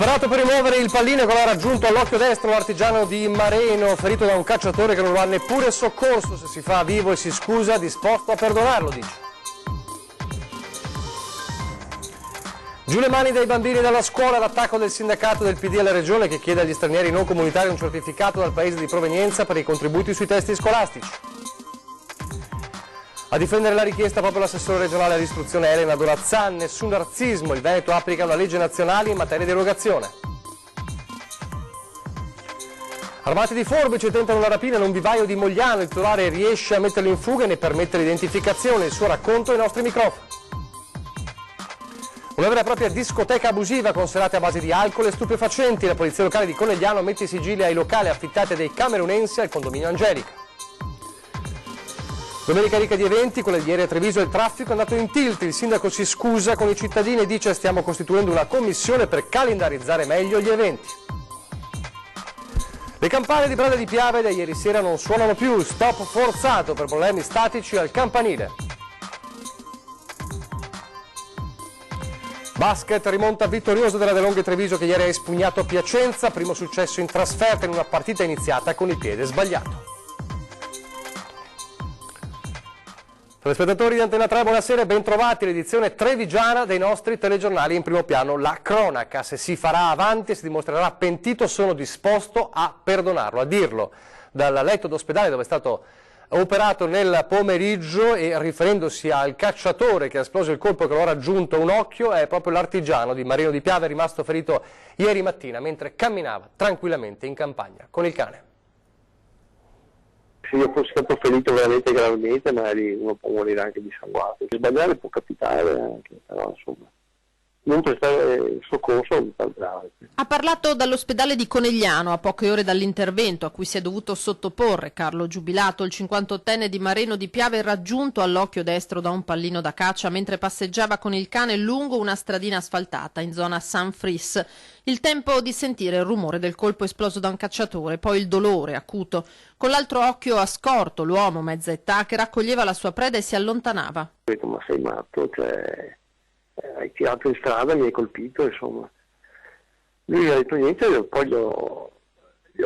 Operato per rimuovere il pallino che l'ha raggiunto all'occhio destro l'artigiano di Mareno, ferito da un cacciatore che non lo ha neppure soccorso. Se si fa vivo e si scusa, disposto a perdonarlo, dice. Giù le mani dai bambini dalla scuola, l'attacco del sindacato del PD alla regione che chiede agli stranieri non comunitari un certificato dal paese di provenienza per i contributi sui testi scolastici. A difendere la richiesta proprio l'assessore regionale all'istruzione Elena Dorazzan, nessun razzismo, il Veneto applica una legge nazionale in materia di erogazione. Armati di forbici tentano una rapina in un vivaio di Mogliano, il titolare riesce a metterlo in fuga e ne permette l'identificazione, il suo racconto ai nostri microfoni. Una vera e propria discoteca abusiva con serate a base di alcol e stupefacenti, la polizia locale di Conegliano mette i sigilli ai locali affittati dai camerunensi al condominio Angelica. Domenica ricca di eventi, quella di ieri a Treviso il traffico è andato in tilt, il sindaco si scusa con i cittadini e dice stiamo costituendo una commissione per calendarizzare meglio gli eventi. Le campane di Brada di Piave da ieri sera non suonano più, stop forzato per problemi statici al campanile. Basket rimonta vittorioso della De Longhe Treviso che ieri ha espugnato Piacenza, primo successo in trasferta in una partita iniziata con il piede sbagliato. Telespettatori di Antena 3, buonasera e bentrovati all'edizione trevigiana dei nostri telegiornali. In primo piano la cronaca, se si farà avanti e si dimostrerà pentito sono disposto a perdonarlo, a dirlo. Dal letto d'ospedale dove è stato operato nel pomeriggio e riferendosi al cacciatore che ha esploso il colpo che lo ha raggiunto un occhio, è proprio l'artigiano di Mareno di Piave rimasto ferito ieri mattina mentre camminava tranquillamente in campagna con il cane. Se io fossi stato ferito veramente gravemente, magari uno può morire anche dissanguato. Sbagliare può capitare anche, però insomma, non prestare soccorso è tal grave. Ha parlato dall'ospedale di Conegliano a poche ore dall'intervento a cui si è dovuto sottoporre Carlo Giubilato, il 58enne di Mareno di Piave, raggiunto all'occhio destro da un pallino da caccia mentre passeggiava con il cane lungo una stradina asfaltata in zona San Fris. Il tempo di sentire il rumore del colpo esploso da un cacciatore, poi il dolore acuto. Con l'altro occhio ha scorto l'uomo mezza età che raccoglieva la sua preda e si allontanava. Ho detto, ma sei matto? Cioè, hai tirato in strada, mi hai colpito, insomma. Lui non ha detto niente, poi gli ho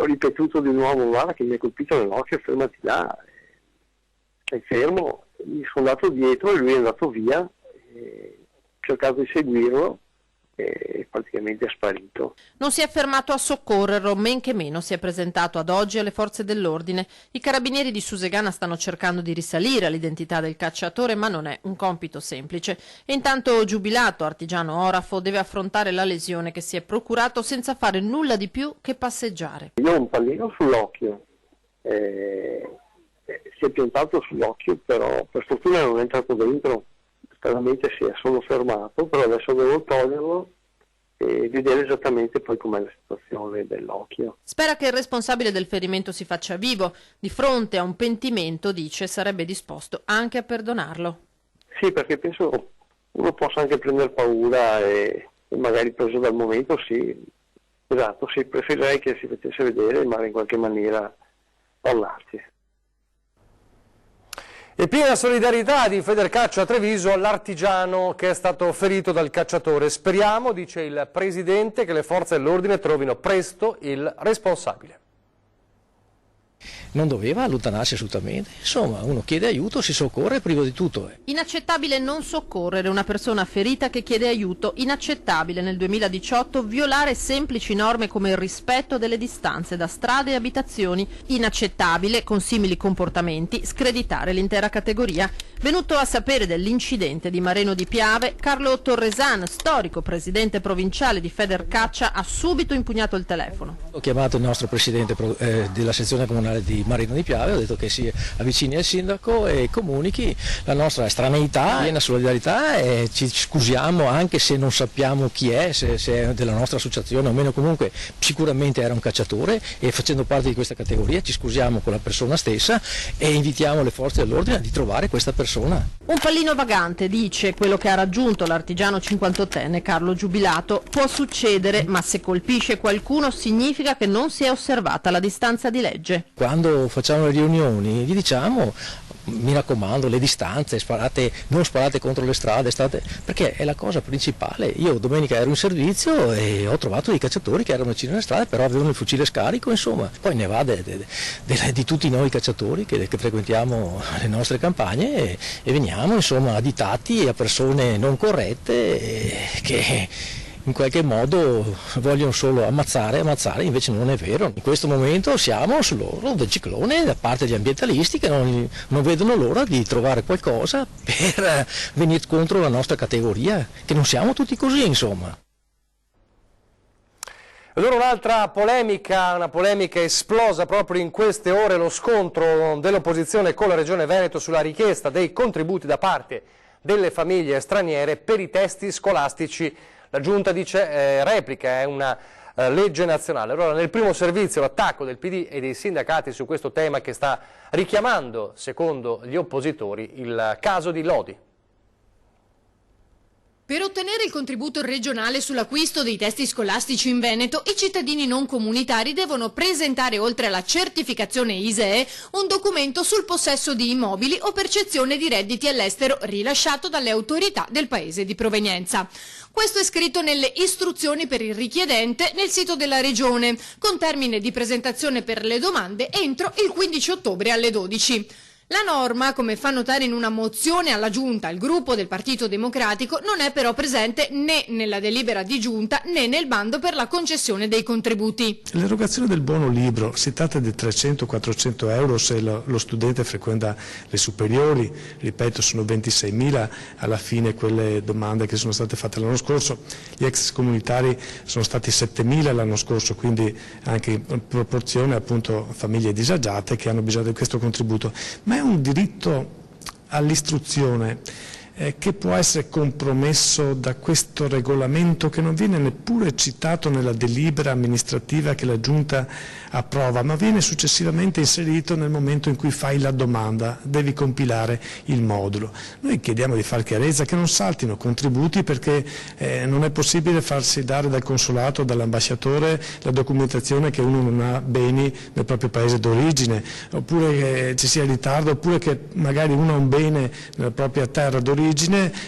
ripetuto di nuovo, guarda che mi hai colpito nell'occhio, fermati là. Sei fermo, mi sono andato dietro e lui è andato via, ho cercato di seguirlo e praticamente è sparito. Non si è fermato a soccorrerlo, men che meno si è presentato ad oggi alle forze dell'ordine. I carabinieri di Susegana stanno cercando di risalire all'identità del cacciatore, ma non è un compito semplice. E intanto Giubilato, artigiano orafo, deve affrontare la lesione che si è procurato senza fare nulla di più che passeggiare. Io ho un pallino sull'occhio, si è piantato sull'occhio, però per fortuna non è entrato dentro. Stranamente si è solo fermato, però adesso devo toglierlo e vedere esattamente poi com'è la situazione dell'occhio. Spera che il responsabile del ferimento si faccia vivo. Di fronte a un pentimento, dice, sarebbe disposto anche a perdonarlo. Sì, perché penso uno possa anche prendere paura e magari preso dal momento, sì. Esatto, sì, preferirei che si facesse vedere ma in qualche maniera parlarci. E piena solidarietà di Federcalcio a Treviso all'artigiano che è stato ferito dal cacciatore. Speriamo, dice il presidente, che le forze dell'ordine trovino presto il responsabile. Non doveva allontanarsi assolutamente, insomma uno chiede aiuto, si soccorre, privo di tutto. Inaccettabile non soccorrere una persona ferita che chiede aiuto, inaccettabile nel 2018 violare semplici norme come il rispetto delle distanze da strade e abitazioni, inaccettabile con simili comportamenti screditare l'intera categoria. Venuto a sapere dell'incidente di Mareno di Piave, Carlo Torresan, storico presidente provinciale di Federcaccia, ha subito impugnato il telefono. Ho chiamato il nostro presidente della sezione comunale di Mareno di Piave, ho detto che si avvicini al sindaco e comunichi la nostra estraneità, piena solidarietà e ci scusiamo anche se non sappiamo chi è, se è della nostra associazione o meno, comunque sicuramente era un cacciatore e facendo parte di questa categoria ci scusiamo con la persona stessa e invitiamo le forze dell'ordine di trovare questa persona. Un pallino vagante, dice quello che ha raggiunto l'artigiano 58enne Carlo Giubilato. Può succedere, ma se colpisce qualcuno significa che non si è osservata la distanza di legge. Quando facciamo le riunioni gli diciamo mi raccomando, le distanze, non sparate contro le strade, perché è la cosa principale. Io domenica ero in servizio e ho trovato dei cacciatori che erano vicino alle strade, però avevano il fucile scarico, insomma. Poi ne va di tutti noi cacciatori che frequentiamo le nostre campagne e veniamo, insomma, additati a persone non corrette che in qualche modo vogliono solo ammazzare, invece non è vero. In questo momento siamo sull'orlo del ciclone da parte degli ambientalisti che non vedono l'ora di trovare qualcosa per venire contro la nostra categoria, che non siamo tutti così, insomma. Allora un'altra polemica, una polemica esplosa proprio in queste ore, lo scontro dell'opposizione con la Regione Veneto sulla richiesta dei contributi da parte delle famiglie straniere per i testi scolastici. La Giunta dice replica, è una legge nazionale. Allora nel primo servizio l'attacco del PD e dei sindacati su questo tema che sta richiamando, secondo gli oppositori, il caso di Lodi. Per ottenere il contributo regionale sull'acquisto dei testi scolastici in Veneto, i cittadini non comunitari devono presentare, oltre alla certificazione ISEE, un documento sul possesso di immobili o percezione di redditi all'estero rilasciato dalle autorità del paese di provenienza. Questo è scritto nelle istruzioni per il richiedente nel sito della Regione, con termine di presentazione per le domande entro il 15 ottobre alle 12. La norma, come fa notare in una mozione alla Giunta il gruppo del Partito Democratico, non è però presente né nella delibera di Giunta né nel bando per la concessione dei contributi. L'erogazione del buono libro, si tratta di 300-400 euro se lo studente frequenta le superiori, ripeto sono 26.000 alla fine quelle domande che sono state fatte l'anno scorso, gli ex comunitari sono stati 7.000 l'anno scorso, quindi anche in proporzione appunto famiglie disagiate che hanno bisogno di questo contributo. Ma è un diritto all'istruzione che può essere compromesso da questo regolamento che non viene neppure citato nella delibera amministrativa che la Giunta approva, ma viene successivamente inserito nel momento in cui fai la domanda, devi compilare il modulo. Noi chiediamo di far chiarezza, che non saltino contributi, perché non è possibile farsi dare dal consolato o dall'ambasciatore la documentazione che uno non ha beni nel proprio paese d'origine, oppure che ci sia ritardo, oppure che magari uno ha un bene nella propria terra d'origine,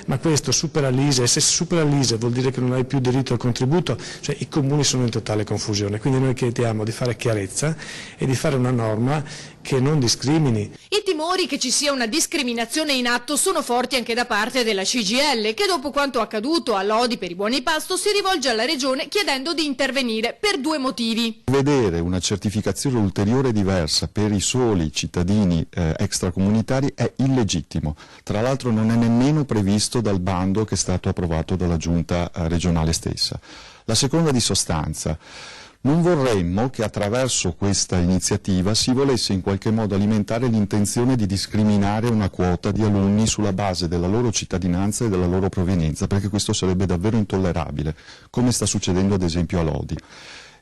ma questo supera l'ISEE, e se supera l'ISEE vuol dire che non hai più diritto al contributo, cioè i comuni sono in totale confusione. Quindi noi chiediamo di fare chiarezza e di fare una norma che non discrimini. I timori che ci sia una discriminazione in atto sono forti anche da parte della CGIL, che dopo quanto accaduto a Lodi per i buoni pasto si rivolge alla Regione chiedendo di intervenire per due motivi. Vedere una certificazione ulteriore diversa per i soli cittadini extracomunitari è illegittimo. Tra l'altro non è nemmeno previsto dal bando che è stato approvato dalla Giunta regionale stessa. La seconda di sostanza. Non vorremmo che attraverso questa iniziativa si volesse in qualche modo alimentare l'intenzione di discriminare una quota di alunni sulla base della loro cittadinanza e della loro provenienza, perché questo sarebbe davvero intollerabile, come sta succedendo ad esempio a Lodi.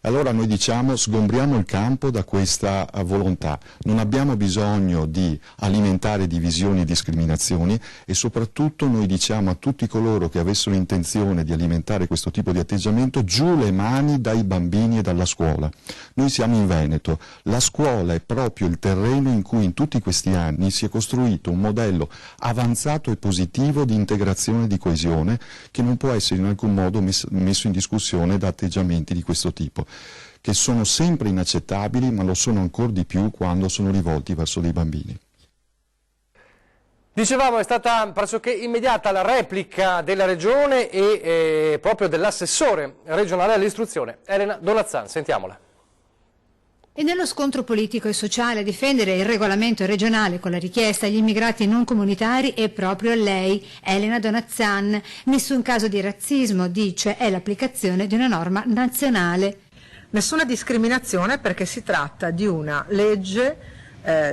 Allora noi diciamo sgombriamo il campo da questa volontà, non abbiamo bisogno di alimentare divisioni e discriminazioni e soprattutto noi diciamo a tutti coloro che avessero intenzione di alimentare questo tipo di atteggiamento giù le mani dai bambini e dalla scuola. Noi siamo in Veneto, la scuola è proprio il terreno in cui in tutti questi anni si è costruito un modello avanzato e positivo di integrazione e di coesione che non può essere in alcun modo messo in discussione da atteggiamenti di questo tipo, che sono sempre inaccettabili, ma lo sono ancora di più quando sono rivolti verso dei bambini. Dicevamo, è stata pressoché immediata la replica della Regione e proprio dell'assessore regionale all'istruzione, Elena Donazzan. Sentiamola. E nello scontro politico e sociale a difendere il regolamento regionale con la richiesta agli immigrati non comunitari è proprio lei, Elena Donazzan. Nessun caso di razzismo, dice, è l'applicazione di una norma nazionale. Nessuna discriminazione, perché si tratta di una legge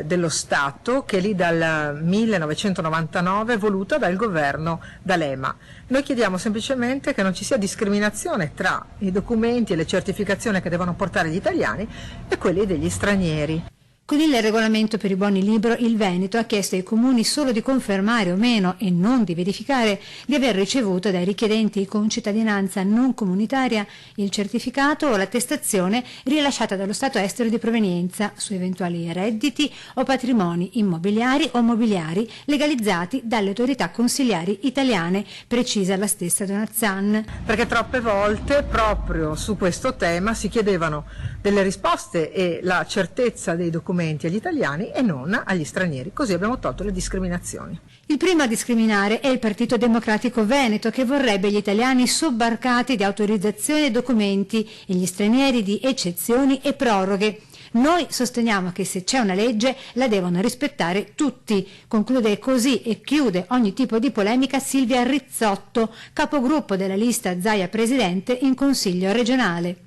dello Stato che è lì dal 1999 voluta dal governo D'Alema. Noi chiediamo semplicemente che non ci sia discriminazione tra i documenti e le certificazioni che devono portare gli italiani e quelli degli stranieri. Con il regolamento per i buoni libro, il Veneto ha chiesto ai comuni solo di confermare o meno, e non di verificare, di aver ricevuto dai richiedenti con cittadinanza non comunitaria il certificato o l'attestazione rilasciata dallo Stato estero di provenienza su eventuali redditi o patrimoni immobiliari o mobiliari legalizzati dalle autorità consiliari italiane, precisa la stessa Donazzan. Perché troppe volte proprio su questo tema si chiedevano delle risposte e la certezza dei documenti agli italiani e non agli stranieri, così abbiamo tolto le discriminazioni. Il primo a discriminare è il Partito Democratico Veneto, che vorrebbe gli italiani sobbarcati di autorizzazioni e documenti e gli stranieri di eccezioni e proroghe. Noi sosteniamo che se c'è una legge la devono rispettare tutti, conclude così e chiude ogni tipo di polemica Silvia Rizzotto, capogruppo della lista Zaia Presidente in Consiglio regionale.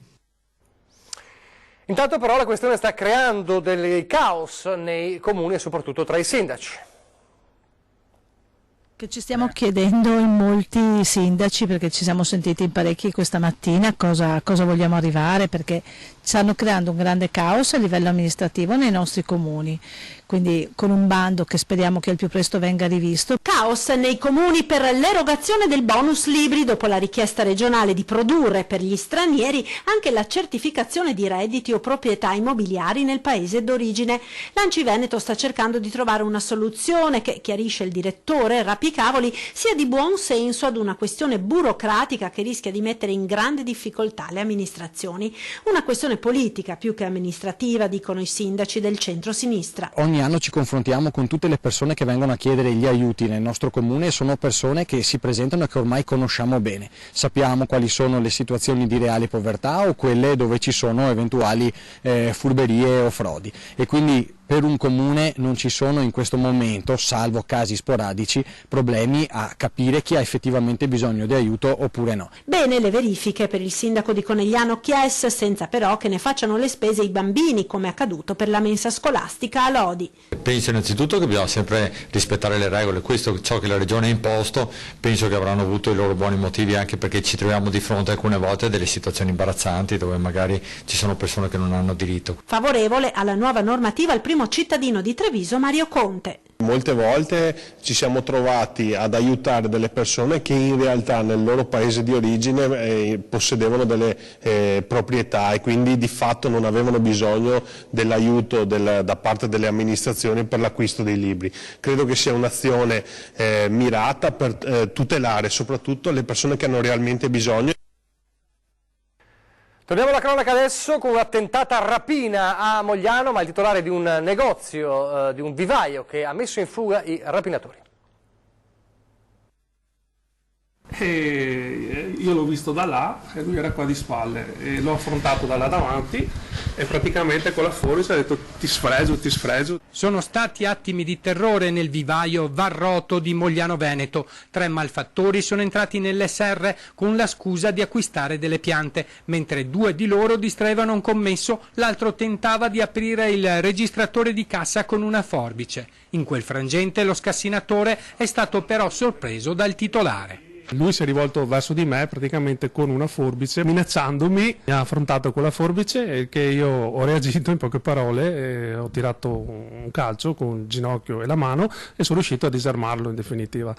Intanto però la questione sta creando del caos nei comuni e soprattutto tra i sindaci. Che ci stiamo chiedendo in molti sindaci, perché ci siamo sentiti in parecchi questa mattina, cosa vogliamo arrivare, perché stanno creando un grande caos a livello amministrativo nei nostri comuni, quindi con un bando che speriamo che al più presto venga rivisto. Caos nei comuni per l'erogazione del bonus libri dopo la richiesta regionale di produrre per gli stranieri anche la certificazione di redditi o proprietà immobiliari nel paese d'origine. L'Anci Veneto sta cercando di trovare una soluzione che, chiarisce il direttore Rapicavoli, sia di buon senso ad una questione burocratica che rischia di mettere in grande difficoltà le amministrazioni. Una questione politica più che amministrativa, dicono i sindaci del centro-sinistra. Ogni anno ci confrontiamo con tutte le persone che vengono a chiedere gli aiuti nel nostro comune e sono persone che si presentano e che ormai conosciamo bene. Sappiamo quali sono le situazioni di reale povertà o quelle dove ci sono eventuali furberie o frodi, e quindi per un comune non ci sono in questo momento, salvo casi sporadici, problemi a capire chi ha effettivamente bisogno di aiuto oppure no. Bene le verifiche per il sindaco di Conegliano Chies, senza però che ne facciano le spese i bambini, come è accaduto per la mensa scolastica a Lodi. Penso innanzitutto che bisogna sempre rispettare le regole, questo è ciò che la Regione ha imposto, penso che avranno avuto i loro buoni motivi, anche perché ci troviamo di fronte alcune volte a delle situazioni imbarazzanti dove magari ci sono persone che non hanno diritto. Favorevole alla nuova normativa il primo cittadino di Treviso, Mario Conte. Molte volte ci siamo trovati ad aiutare delle persone che in realtà nel loro paese di origine possedevano delle proprietà e quindi di fatto non avevano bisogno dell'aiuto da parte delle amministrazioni per l'acquisto dei libri. Credo che sia un'azione mirata per tutelare soprattutto le persone che hanno realmente bisogno. Torniamo alla cronaca adesso con una tentata rapina a Mogliano, ma il titolare di un negozio, di un vivaio che ha messo in fuga i rapinatori. E io l'ho visto da là e lui era qua di spalle e l'ho affrontato da là davanti e praticamente con la forbice ha detto ti sfregio. Sono stati attimi di terrore nel vivaio Varroto di Mogliano Veneto. 3 malfattori sono entrati nell'SR con la scusa di acquistare delle piante, mentre 2 di loro distraevano un commesso, l'altro tentava di aprire il registratore di cassa con una forbice. In quel frangente lo scassinatore è stato però sorpreso dal titolare. Lui si è rivolto verso di me praticamente con una forbice, minacciandomi, mi ha affrontato con la forbice che io ho reagito in poche parole, ho tirato un calcio con il ginocchio e la mano e sono riuscito a disarmarlo in definitiva.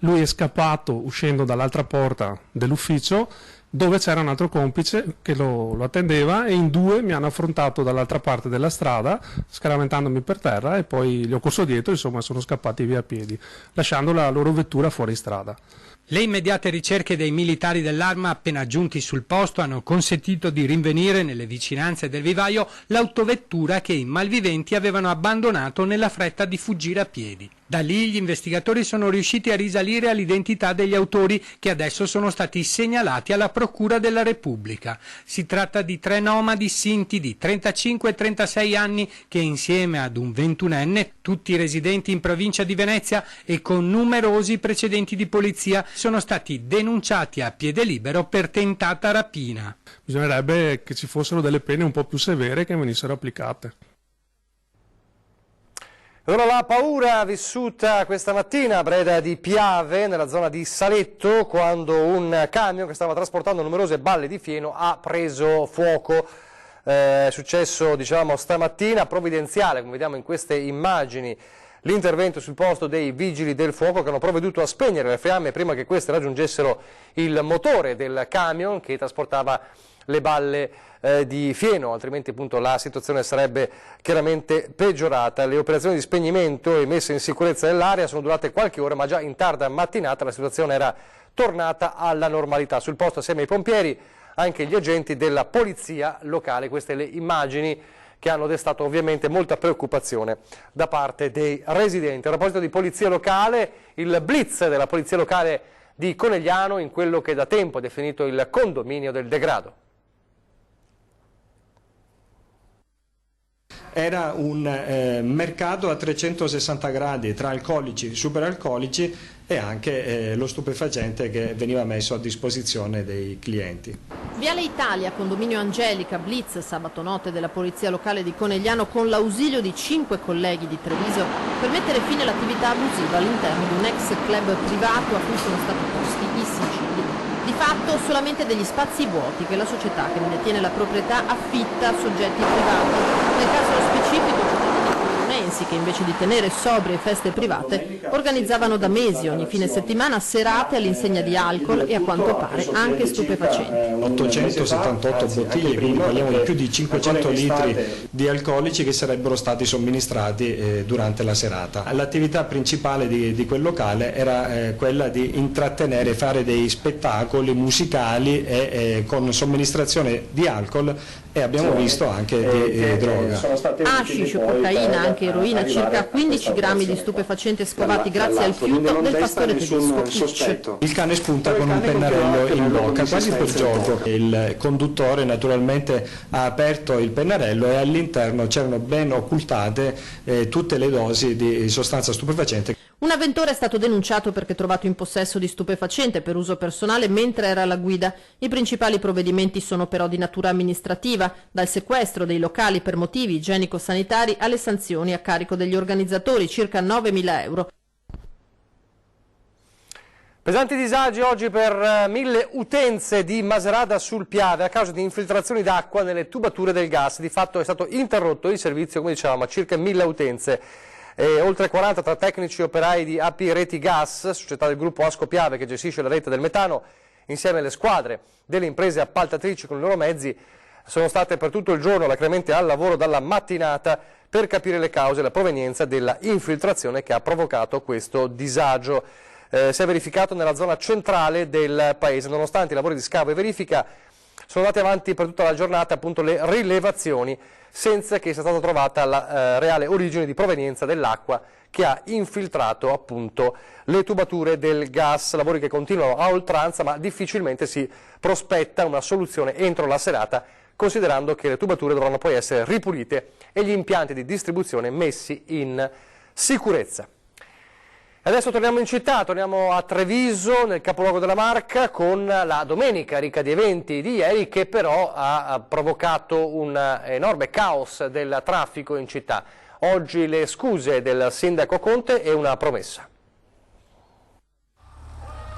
Lui è scappato uscendo dall'altra porta dell'ufficio dove c'era un altro complice che lo attendeva e in 2 mi hanno affrontato dall'altra parte della strada scaraventandomi per terra e poi gli ho corso dietro, insomma sono scappati via a piedi lasciando la loro vettura fuori strada. Le immediate ricerche dei militari dell'Arma appena giunti sul posto hanno consentito di rinvenire nelle vicinanze del vivaio l'autovettura che i malviventi avevano abbandonato nella fretta di fuggire a piedi. Da lì gli investigatori sono riusciti a risalire all'identità degli autori che adesso sono stati segnalati alla Procura della Repubblica. Si tratta di 3 nomadi sinti di 35 e 36 anni che insieme ad un 21enne, tutti residenti in provincia di Venezia e con numerosi precedenti di polizia, sono stati denunciati a piede libero per tentata rapina. Bisognerebbe che ci fossero delle pene un po' più severe che venissero applicate. Allora la paura vissuta questa mattina a Breda di Piave, nella zona di Saletto, quando un camion che stava trasportando numerose balle di fieno ha preso fuoco. È successo, diciamo, stamattina, provvidenziale, come vediamo in queste immagini, l'intervento sul posto dei vigili del fuoco che hanno provveduto a spegnere le fiamme prima che queste raggiungessero il motore del camion che trasportava le balle di fieno, altrimenti appunto la situazione sarebbe chiaramente peggiorata. Le operazioni di spegnimento e messa in sicurezza dell'area sono durate qualche ora, ma già in tarda mattinata la situazione era tornata alla normalità. Sul posto, assieme ai pompieri, anche gli agenti della polizia locale. Queste le immagini che hanno destato ovviamente molta preoccupazione da parte dei residenti. A proposito di polizia locale, il blitz della polizia locale di Conegliano in quello che da tempo è definito il condominio del degrado. Era un mercato a 360 gradi tra alcolici, superalcolici e anche lo stupefacente che veniva messo a disposizione dei clienti. Viale Italia, condominio Angelica, blitz sabato notte della polizia locale di Conegliano con l'ausilio di 5 colleghi di Treviso per mettere fine all'attività abusiva all'interno di un ex club privato a cui sono stati posti i sigilli. Di fatto solamente degli spazi vuoti che la società che ne detiene la proprietà affitta a soggetti privati. Nel caso specifico cittadini che invece di tenere sobrie feste private organizzavano da mesi ogni fine settimana serate all'insegna di alcol e a quanto pare anche stupefacenti. 878 bottiglie, quindi parliamo di più di 500 litri di alcolici che sarebbero stati somministrati durante la serata. L'attività principale di quel locale era quella di intrattenere, fare dei spettacoli musicali con somministrazione di alcol e abbiamo visto anche di droga. Hashish, cocaina, anche eroina, circa 15 grammi di stupefacente scovati grazie al fiuto del pastore tedesco Hitch. Il cane spunta con un pennarello in bocca, quasi per gioco. Il conduttore naturalmente ha aperto il pennarello e all'interno c'erano ben occultate tutte le dosi di sostanza stupefacente. Un avventore è stato denunciato perché trovato in possesso di stupefacente per uso personale mentre era alla guida. I principali provvedimenti sono però di natura amministrativa, dal sequestro dei locali per motivi igienico-sanitari alle sanzioni a carico degli organizzatori, circa 9.000 euro. Pesanti disagi oggi per 1000 utenze di Macerata sul Piave a causa di infiltrazioni d'acqua nelle tubature del gas. Di fatto è stato interrotto il servizio, come dicevamo, a circa 1000 utenze. Oltre 40 tra tecnici e operai di AP Reti Gas, società del gruppo Asco Piave che gestisce la rete del metano, insieme alle squadre delle imprese appaltatrici con i loro mezzi, sono state per tutto il giorno alacremente al lavoro dalla mattinata per capire le cause e la provenienza della infiltrazione che ha provocato questo disagio. Si è verificato nella zona centrale del paese. Nonostante i lavori di scavo e verifica, sono andate avanti per tutta la giornata appunto le rilevazioni, senza che sia stata trovata la reale origine di provenienza dell'acqua che ha infiltrato appunto le tubature del gas. Lavori che continuano a oltranza, ma difficilmente si prospetta una soluzione entro la serata, considerando che le tubature dovranno poi essere ripulite e gli impianti di distribuzione messi in sicurezza. Adesso torniamo in città, torniamo a Treviso, nel capoluogo della Marca, con la domenica ricca di eventi di ieri che però ha provocato un enorme caos del traffico in città. Oggi le scuse del sindaco Conte e una promessa.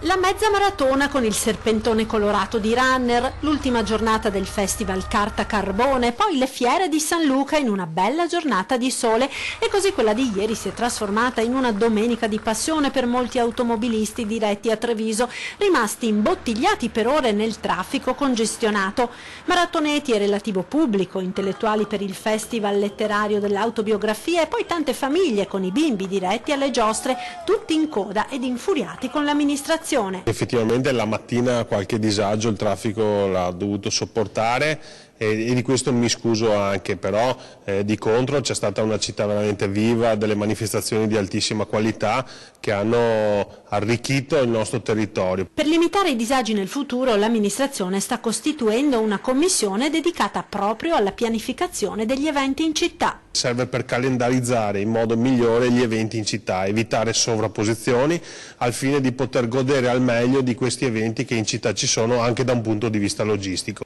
La mezza maratona con il serpentone colorato di runner, l'ultima giornata del festival Carta Carbone, poi le fiere di San Luca in una bella giornata di sole e così quella di ieri si è trasformata in una domenica di passione per molti automobilisti diretti a Treviso, rimasti imbottigliati per ore nel traffico congestionato. Maratoneti e relativo pubblico, intellettuali per il festival letterario dell'autobiografia e poi tante famiglie con i bimbi diretti alle giostre, tutti in coda ed infuriati con l'amministrazione. Effettivamente la mattina qualche disagio il traffico l'ha dovuto sopportare e di questo mi scuso anche, però di contro c'è stata una città veramente viva, delle manifestazioni di altissima qualità che hanno arricchito il nostro territorio. Per limitare i disagi nel futuro l'amministrazione sta costituendo una commissione dedicata proprio alla pianificazione degli eventi in città. Serve per calendarizzare in modo migliore gli eventi in città, evitare sovrapposizioni al fine di poter godere al meglio di questi eventi che in città ci sono anche da un punto di vista logistico.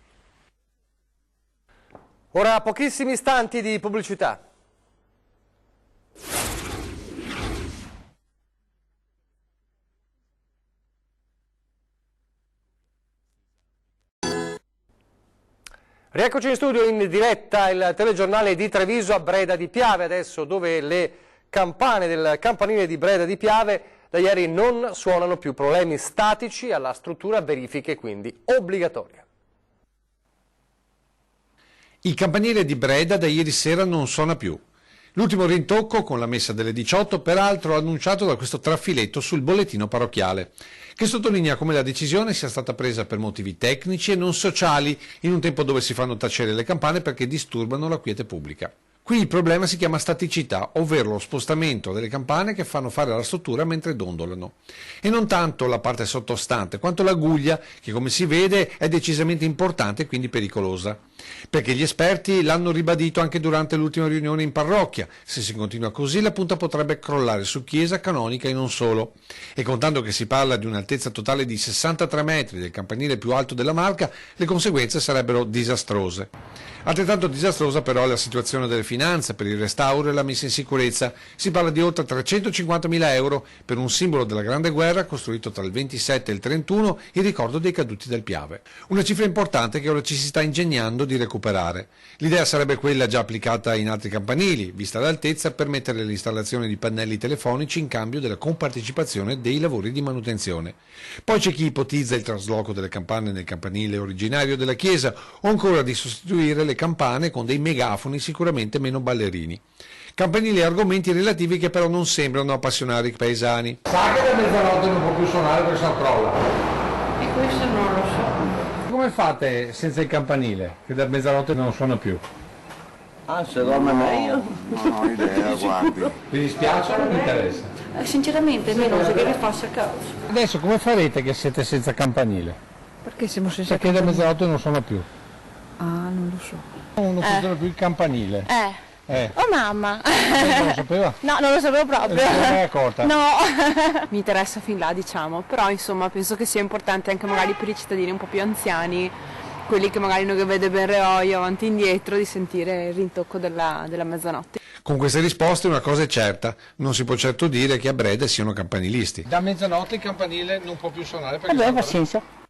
Ora pochissimi istanti di pubblicità. Rieccoci in studio, in diretta il telegiornale di Treviso a Breda di Piave, adesso dove le campane del campanile di Breda di Piave da ieri non suonano più, problemi statici alla struttura, verifiche quindi obbligatorie. Il campanile di Breda da ieri sera non suona più. L'ultimo rintocco, con la messa delle 18, peraltro annunciato da questo trafiletto sul bollettino parrocchiale, che sottolinea come la decisione sia stata presa per motivi tecnici e non sociali, in un tempo dove si fanno tacere le campane perché disturbano la quiete pubblica. Qui il problema si chiama staticità, ovvero lo spostamento delle campane che fanno fare alla struttura mentre dondolano. E non tanto la parte sottostante, quanto la guglia, che come si vede è decisamente importante e quindi pericolosa. Perché gli esperti l'hanno ribadito anche durante l'ultima riunione in parrocchia. Se si continua così la punta potrebbe crollare su chiesa canonica e non solo. E contando che si parla di un'altezza totale di 63 metri del campanile più alto della Marca, le conseguenze sarebbero disastrose. Altrettanto disastrosa però è la situazione delle finanze per il restauro e la messa in sicurezza. Si parla di oltre 350.000 euro per un simbolo della Grande Guerra costruito tra il 27 e il 31 in ricordo dei caduti del Piave. Una cifra importante che ora ci si sta ingegnando di recuperare. L'idea sarebbe quella già applicata in altri campanili, vista l'altezza, permettere l'installazione di pannelli telefonici in cambio della compartecipazione dei lavori di manutenzione. Poi c'è chi ipotizza il trasloco delle campane nel campanile originario della chiesa o ancora di sostituire le campane con dei megafoni sicuramente meno ballerini. Campanili e argomenti relativi che però non sembrano appassionare i paesani. Sa che da mezzanotte non può più suonare perché se no crolla? E questo non lo so. Come fate senza il campanile, che da mezzanotte non suona più? Ah, se dorme meglio? Non ho idea, guardi. Vi dispiace o non vi interessa? Sinceramente è meno che vi faccia causa. Adesso come farete che siete senza campanile? Perché siamo senza Perché da mezzanotte non suona più. Ah, non lo so. Non funziona più il campanile. Oh mamma! Non lo sapeva? No, non lo sapevo proprio. Non me ne è accorta? No! Mi interessa fin là, diciamo, però insomma penso che sia importante anche magari per i cittadini un po' più anziani, quelli che magari non vede ben reoio avanti e indietro, di sentire il rintocco della mezzanotte. Con queste risposte una cosa è certa, non si può certo dire che a Breda siano campanilisti. Da mezzanotte il campanile non può più suonare perché... Vabbè, pazienza.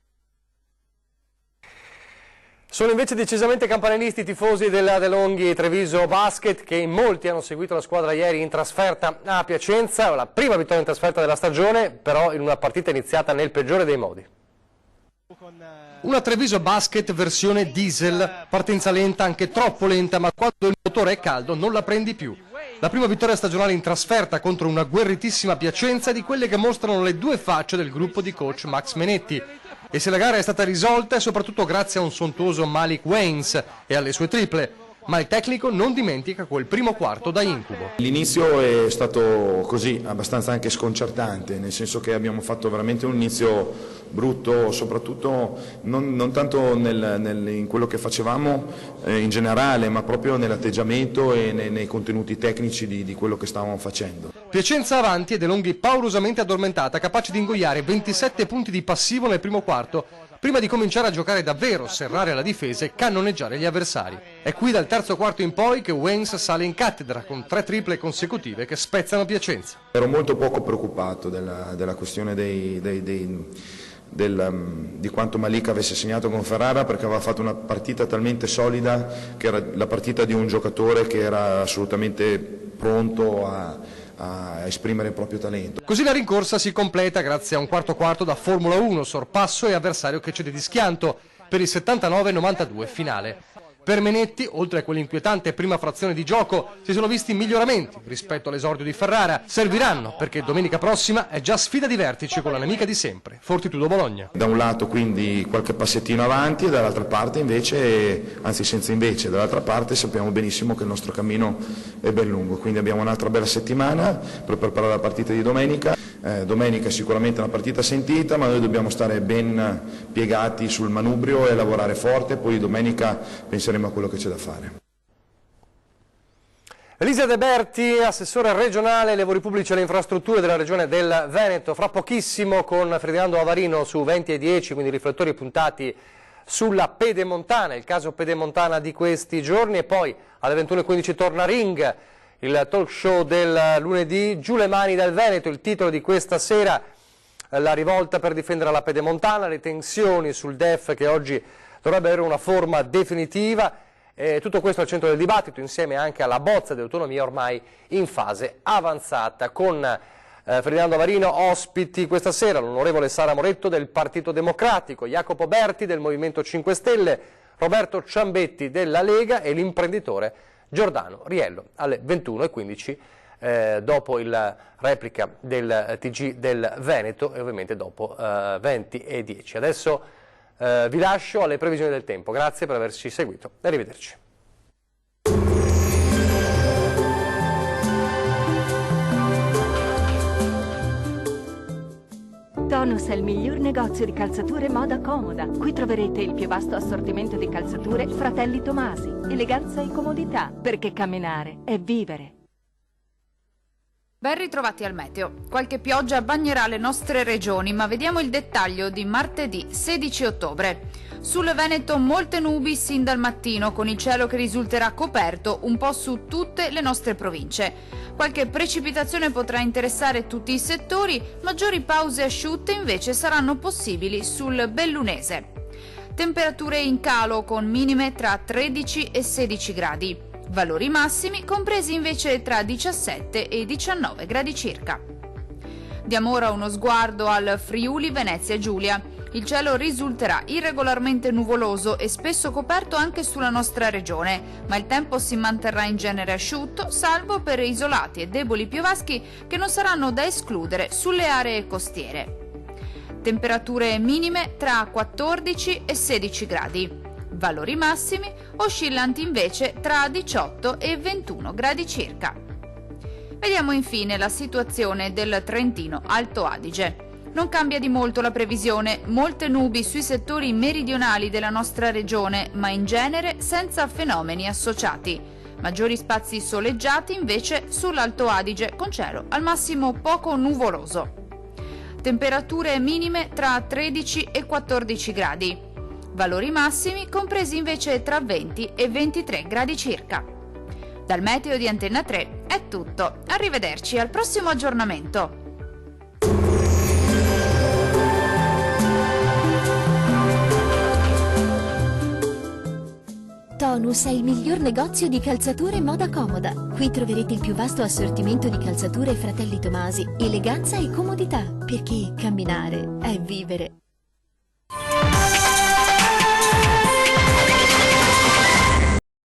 Sono invece decisamente campanilisti i tifosi della De Longhi Treviso Basket, che in molti hanno seguito la squadra ieri in trasferta a Piacenza, la prima vittoria in trasferta della stagione, però in una partita iniziata nel peggiore dei modi. Una Treviso Basket versione diesel, partenza lenta, anche troppo lenta, ma quando il motore è caldo non la prendi più. La prima vittoria stagionale in trasferta contro una guerritissima Piacenza di quelle che mostrano le due facce del gruppo di coach Max Menetti. E se la gara è stata risolta è soprattutto grazie a un sontuoso Malik Waynes e alle sue triple, ma il tecnico non dimentica quel primo quarto da incubo. L'inizio è stato così, abbastanza anche sconcertante, nel senso che abbiamo fatto veramente un inizio brutto, soprattutto non tanto in quello che facevamo in generale, ma proprio nell'atteggiamento e nei contenuti tecnici di quello che stavamo facendo. Piacenza avanti e De Longhi paurosamente addormentata, capace di ingoiare 27 punti di passivo nel primo quarto, prima di cominciare a giocare davvero, serrare la difesa e cannoneggiare gli avversari. È qui dal terzo quarto in poi che Waynes sale in cattedra con 3 triple consecutive che spezzano Piacenza. Ero molto poco preoccupato della questione di quanto Malik avesse segnato con Ferrara, perché aveva fatto una partita talmente solida che era la partita di un giocatore che era assolutamente pronto a esprimere il proprio talento. Così la rincorsa si completa grazie a un quarto quarto da Formula 1, sorpasso e avversario che cede di schianto per il 79-92 finale. Per Menetti, oltre a quell'inquietante prima frazione di gioco, si sono visti miglioramenti rispetto all'esordio di Ferrara. Serviranno perché domenica prossima è già sfida di vertice con la nemica di sempre, Fortitudo Bologna. Da un lato quindi qualche passettino avanti e dall'altra parte invece, anzi senza invece, dall'altra parte sappiamo benissimo che il nostro cammino è ben lungo, quindi abbiamo un'altra bella settimana per preparare la partita di domenica. Domenica è sicuramente una partita sentita, ma noi dobbiamo stare ben piegati sul manubrio e lavorare forte, poi domenica penseremo a quello che c'è da fare. Elisa De Berti, assessore regionale ai lavori pubblici e alle infrastrutture della regione del Veneto, fra pochissimo con Ferdinando Avarino su 20 e 10, quindi riflettori puntati sulla Pedemontana, il caso Pedemontana di questi giorni, e poi alle 21:15 torna Ring, il talk show del lunedì. Giù le mani dal Veneto, il titolo di questa sera, la rivolta per difendere la Pedemontana, le tensioni sul DEF che oggi dovrebbe avere una forma definitiva. Tutto questo al centro del dibattito, insieme anche alla bozza di autonomia ormai in fase avanzata, con Ferdinando Varino ospiti questa sera l'onorevole Sara Moretto del Partito Democratico, Jacopo Berti del Movimento 5 Stelle, Roberto Ciambetti della Lega e l'imprenditore Giordano Riello alle 21:15 dopo il replica del TG del Veneto e ovviamente dopo 20:10. Adesso vi lascio alle previsioni del tempo. Grazie per averci seguito. Arrivederci. Tonus è il miglior negozio di calzature moda comoda. Qui troverete il più vasto assortimento di calzature Fratelli Tomasi. Eleganza e comodità, perché camminare è vivere. Ben ritrovati al meteo. Qualche pioggia bagnerà le nostre regioni, ma vediamo il dettaglio di martedì 16 ottobre. Sul Veneto molte nubi sin dal mattino, con il cielo che risulterà coperto un po' su tutte le nostre province. Qualche precipitazione potrà interessare tutti i settori, maggiori pause asciutte invece saranno possibili sul Bellunese. Temperature in calo con minime tra 13 e 16 gradi. Valori massimi compresi invece tra 17 e 19 gradi circa. Diamo ora uno sguardo al Friuli Venezia Giulia. Il cielo risulterà irregolarmente nuvoloso e spesso coperto anche sulla nostra regione, ma il tempo si manterrà in genere asciutto, salvo per isolati e deboli piovaschi che non saranno da escludere sulle aree costiere. Temperature minime tra 14 e 16 gradi. Valori massimi oscillanti invece tra 18 e 21 gradi circa. Vediamo infine la situazione del Trentino Alto Adige. Non cambia di molto la previsione, molte nubi sui settori meridionali della nostra regione, ma in genere senza fenomeni associati. Maggiori spazi soleggiati invece sull'Alto Adige, con cielo al massimo poco nuvoloso. Temperature minime tra 13 e 14 gradi. Valori massimi compresi invece tra 20 e 23 gradi circa. Dal meteo di Antenna 3 è tutto. Arrivederci al prossimo aggiornamento. Tonus è il miglior negozio di calzature moda comoda. Qui troverete il più vasto assortimento di calzature Fratelli Tomasi, eleganza e comodità, perché camminare è vivere.